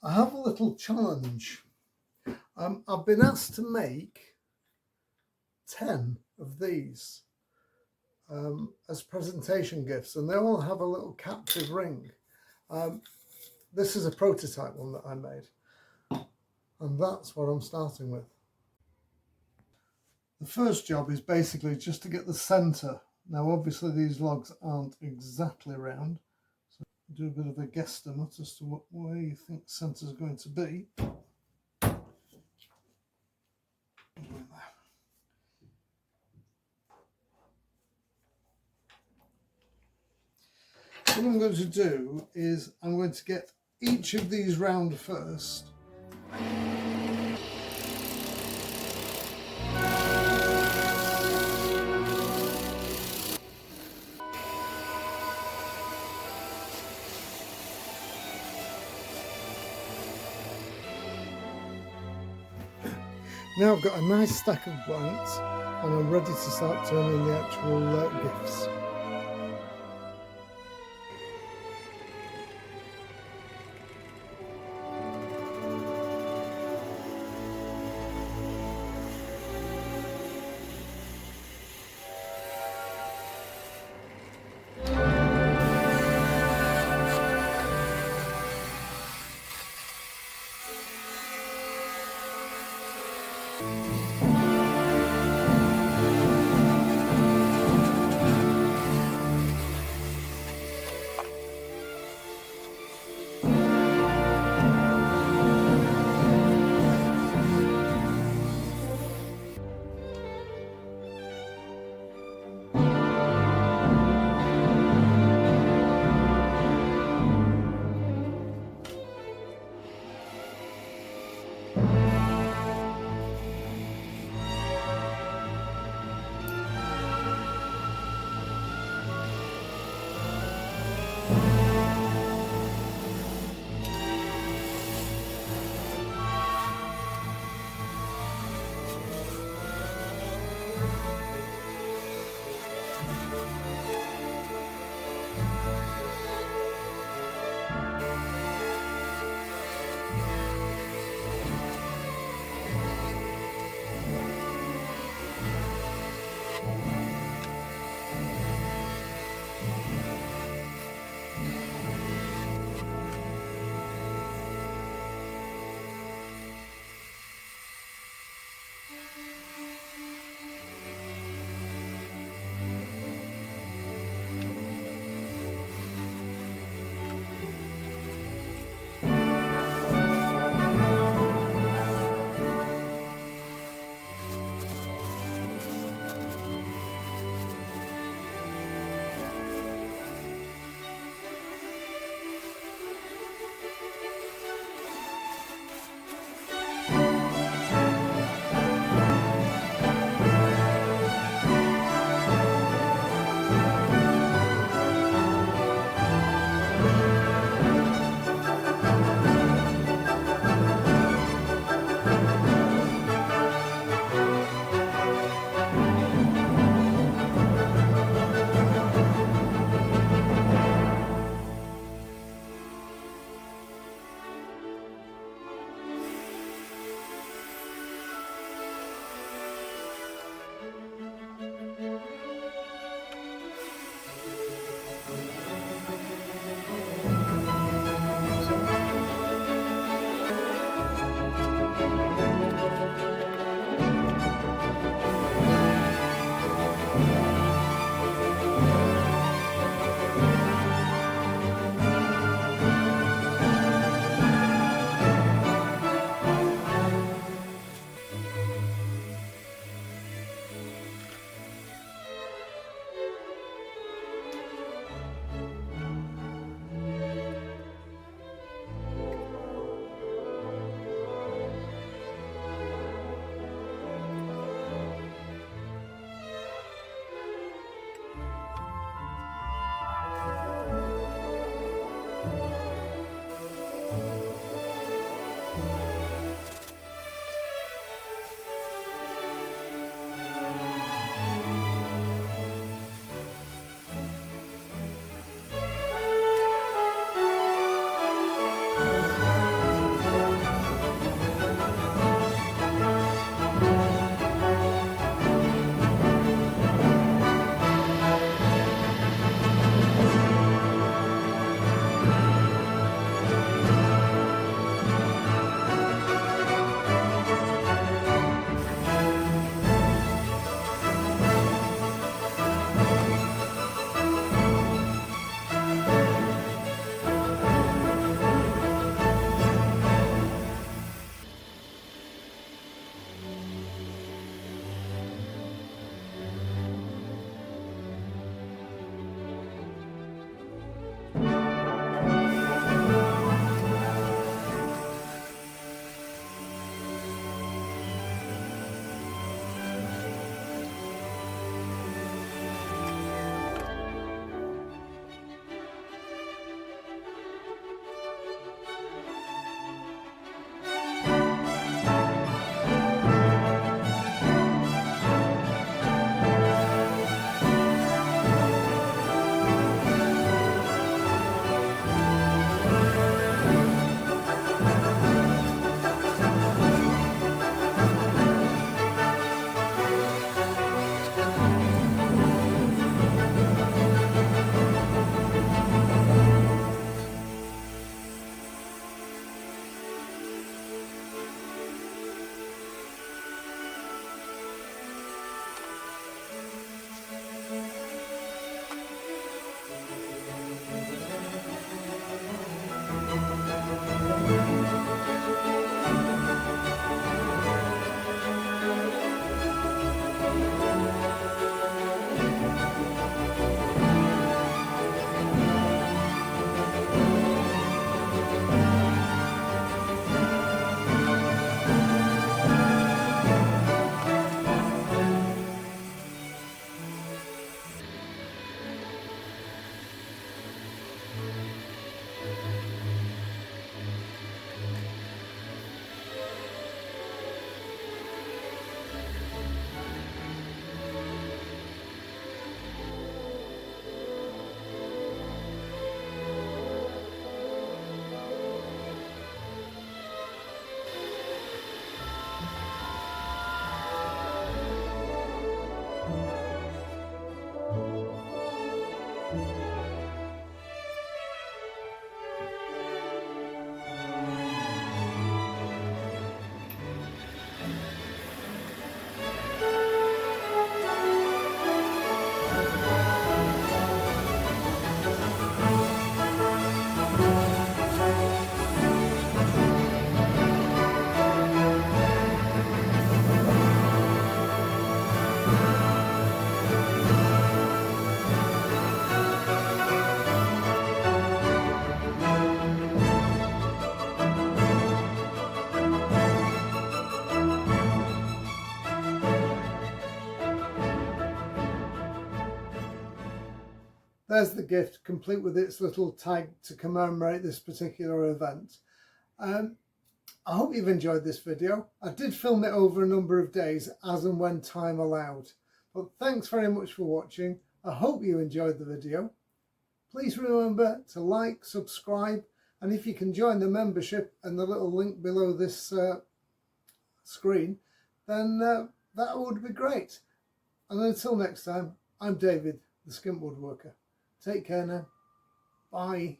I have a little challenge. I've been asked to make 10 of these as presentation gifts, and they all have a little captive ring. This is a prototype one that I made, and that's what I'm starting with. The first job is basically just to get the centre. Now obviously these logs aren't exactly round, so do a bit of a guesstimate as to what way you think the centre is going to be. What I'm going to do is I'm going to get each of these round first. Now I've got a nice stack of blanks and I'm ready to start turning the actual gifts. there's the gift, complete with its little tag to commemorate this particular event. I hope you've enjoyed this video. I did film it over a number of days as and when time allowed. But thanks very much for watching. I hope you enjoyed the video. Please remember to like, subscribe, and if you can join the membership and the little link below this screen, then that would be great. And until next time, I'm David, the Skint Woodworker. Take care now. Bye.